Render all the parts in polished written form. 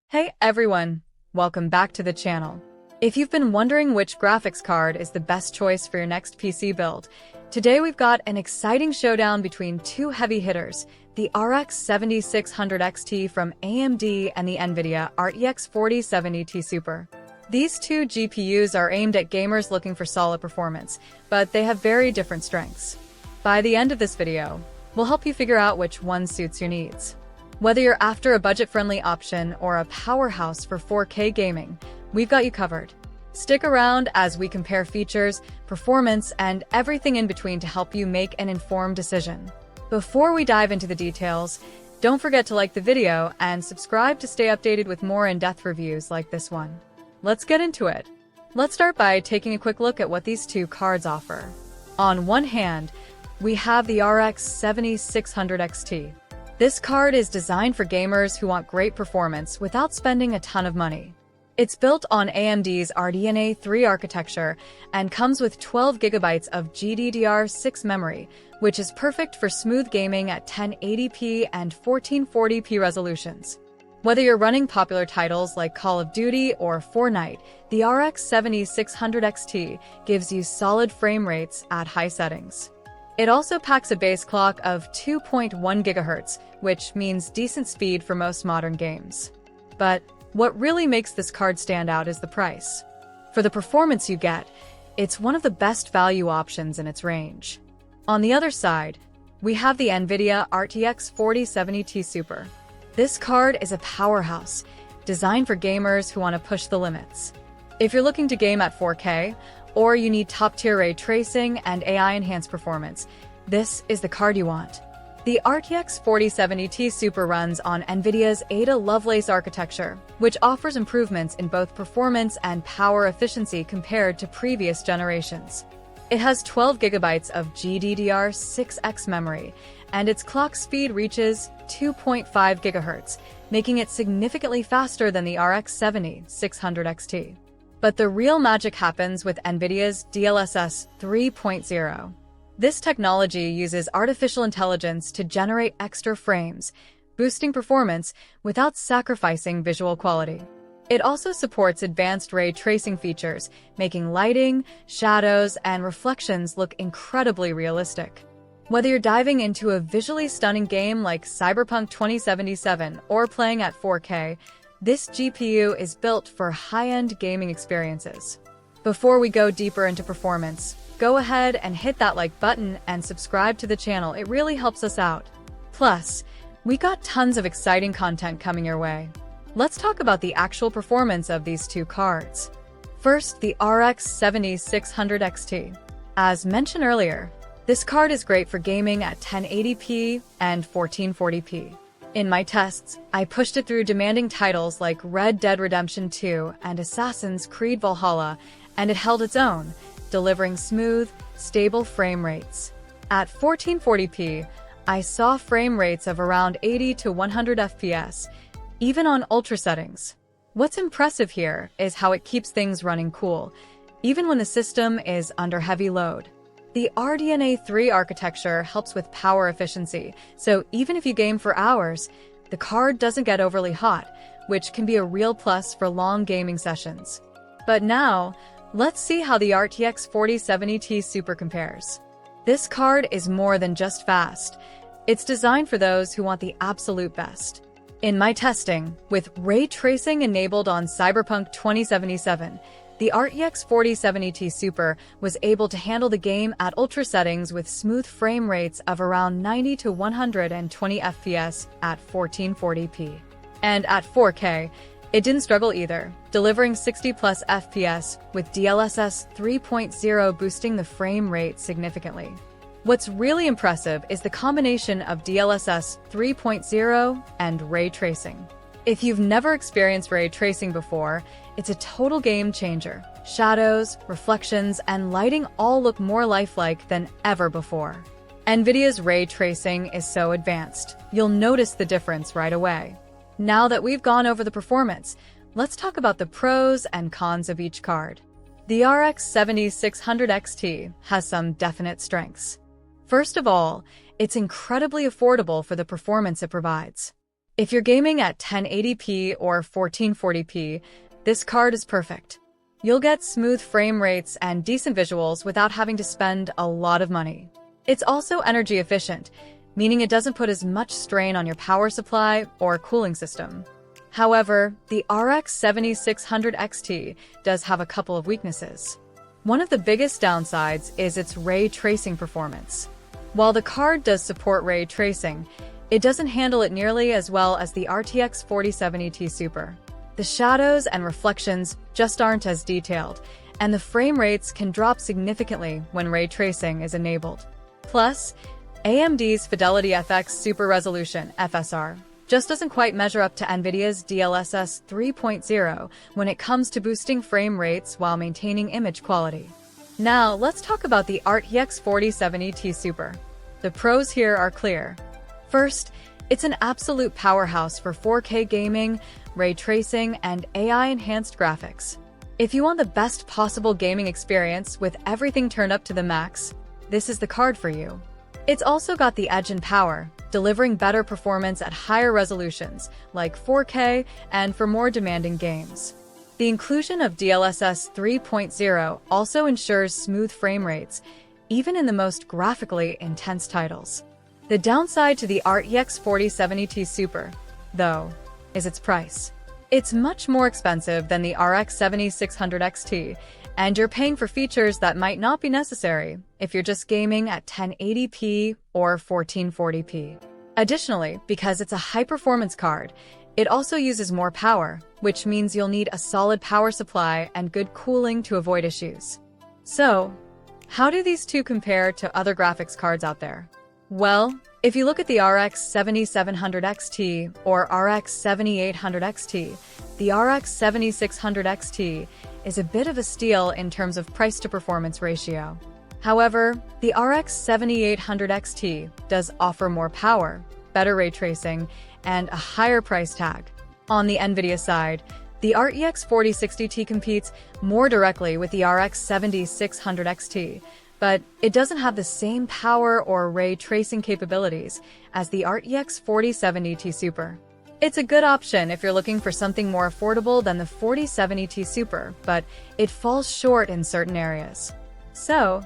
Hey everyone, welcome back to the channel. If you've been wondering which graphics card is the best choice for your next PC build, today we've got an exciting showdown between two heavy hitters, the RX 7600 XT from AMD and the NVIDIA RTX 4070 Ti Super. These two GPUs are aimed at gamers looking for solid performance, but they have very different strengths. By the end of this video, we'll help you figure out which one suits your needs. Whether you're after a budget-friendly option or a powerhouse for 4K gaming, we've got you covered. Stick around as we compare features, performance, and everything in between to help you make an informed decision. Before we dive into the details, don't forget to like the video and subscribe to stay updated with more in-depth reviews like this one. Let's get into it. Let's start by taking a quick look at what these two cards offer. On one hand, we have the RX 7600 XT. This card is designed for gamers who want great performance without spending a ton of money. It's built on AMD's RDNA 3 architecture and comes with 12 GB of GDDR6 memory, which is perfect for smooth gaming at 1080p and 1440p resolutions. Whether you're running popular titles like Call of Duty or Fortnite, the RX 7600 XT gives you solid frame rates at high settings. It also packs a base clock of 2.1 GHz, which means decent speed for most modern games. But what really makes this card stand out is the price. For the performance you get, it's one of the best value options in its range. On the other side, we have the NVIDIA RTX 4070 Ti Super. This card is a powerhouse, designed for gamers who want to push the limits. If you're looking to game at 4K, or you need top-tier ray tracing and AI-enhanced performance, this is the card you want. The RTX 4070 Ti Super runs on NVIDIA's Ada Lovelace architecture, which offers improvements in both performance and power efficiency compared to previous generations. It has 12 GB of GDDR6X memory, and its clock speed reaches 2.5 GHz, making it significantly faster than the RX 7600 XT. But the real magic happens with NVIDIA's DLSS 3.0. This technology uses artificial intelligence to generate extra frames, boosting performance without sacrificing visual quality. It also supports advanced ray tracing features, making lighting, shadows, and reflections look incredibly realistic. Whether you're diving into a visually stunning game like Cyberpunk 2077 or playing at 4K, this GPU is built for high-end gaming experiences. Before we go deeper into performance, go ahead and hit that like button and subscribe to the channel. It really helps us out. Plus, we got tons of exciting content coming your way. Let's talk about the actual performance of these two cards. First, the RX 7600 XT. As mentioned earlier, this card is great for gaming at 1080p and 1440p. In my tests, I pushed it through demanding titles like Red Dead Redemption 2 and Assassin's Creed Valhalla, and it held its own, delivering smooth, stable frame rates. At 1440p, I saw frame rates of around 80 to 100 FPS, even on ultra settings. What's impressive here is how it keeps things running cool, even when the system is under heavy load. The RDNA 3 architecture helps with power efficiency, so even if you game for hours, the card doesn't get overly hot, which can be a real plus for long gaming sessions. But now, let's see how the RTX 4070 Ti Super compares. This card is more than just fast. It's designed for those who want the absolute best. In my testing, with ray tracing enabled on Cyberpunk 2077, the RTX 4070 Ti Super was able to handle the game at ultra settings with smooth frame rates of around 90 to 120 FPS at 1440p. And at 4K, it didn't struggle either, delivering 60 plus FPS with DLSS 3.0 boosting the frame rate significantly. What's really impressive is the combination of DLSS 3.0 and ray tracing. If you've never experienced ray tracing before, it's a total game changer. Shadows, reflections, and lighting all look more lifelike than ever before. NVIDIA's ray tracing is so advanced, you'll notice the difference right away. Now that we've gone over the performance, let's talk about the pros and cons of each card. The RX 7600 XT has some definite strengths. First of all, it's incredibly affordable for the performance it provides. If you're gaming at 1080p or 1440p, this card is perfect. You'll get smooth frame rates and decent visuals without having to spend a lot of money. It's also energy efficient, meaning it doesn't put as much strain on your power supply or cooling system. However, the RX 7600 XT does have a couple of weaknesses. One of the biggest downsides is its ray tracing performance. While the card does support ray tracing, it doesn't handle it nearly as well as the RTX 4070 Ti Super. The shadows and reflections just aren't as detailed, and the frame rates can drop significantly when ray tracing is enabled. Plus, AMD's Fidelity FX Super Resolution (FSR) just doesn't quite measure up to NVIDIA's DLSS 3.0 when it comes to boosting frame rates while maintaining image quality. Now, let's talk about the RTX 4070 Ti Super. The pros here are clear. First, it's an absolute powerhouse for 4K gaming, ray tracing, and AI-enhanced graphics. If you want the best possible gaming experience with everything turned up to the max, this is the card for you. It's also got the edge in power, delivering better performance at higher resolutions, like 4K, and for more demanding games. The inclusion of DLSS 3.0 also ensures smooth frame rates, even in the most graphically intense titles. The downside to the RTX 4070 Ti Super, though, is its price. It's much more expensive than the RX 7600 XT, and you're paying for features that might not be necessary if you're just gaming at 1080p or 1440p. Additionally, because it's a high-performance card, it also uses more power, which means you'll need a solid power supply and good cooling to avoid issues. So, how do these two compare to other graphics cards out there? Well, if you look at the RX 7700 XT or RX 7800 XT, the RX 7600 XT is a bit of a steal in terms of price-to-performance ratio. However, the RX 7800 XT does offer more power, better ray tracing, and a higher price tag. On the NVIDIA side, the RTX 4060 Ti competes more directly with the RX 7600 XT, but it doesn't have the same power or ray tracing capabilities as the RTX 4070 Ti Super. It's a good option if you're looking for something more affordable than the 4070 Ti Super, but it falls short in certain areas. So,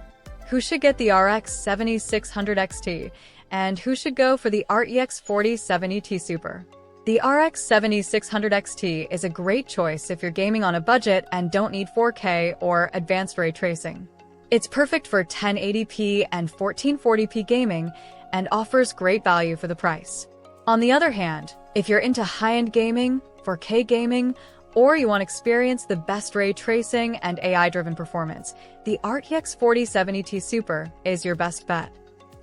who should get the RX 7600 XT, and who should go for the RTX 4070 Ti Super? The RX 7600 XT is a great choice if you're gaming on a budget and don't need 4K or advanced ray tracing. It's perfect for 1080p and 1440p gaming and offers great value for the price. On the other hand, if you're into high-end gaming, 4K gaming, or you want to experience the best ray tracing and AI-driven performance, the RTX 4070 Ti Super is your best bet.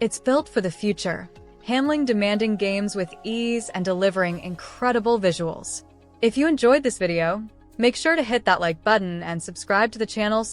It's built for the future, handling demanding games with ease and delivering incredible visuals. If you enjoyed this video, make sure to hit that like button and subscribe to the channel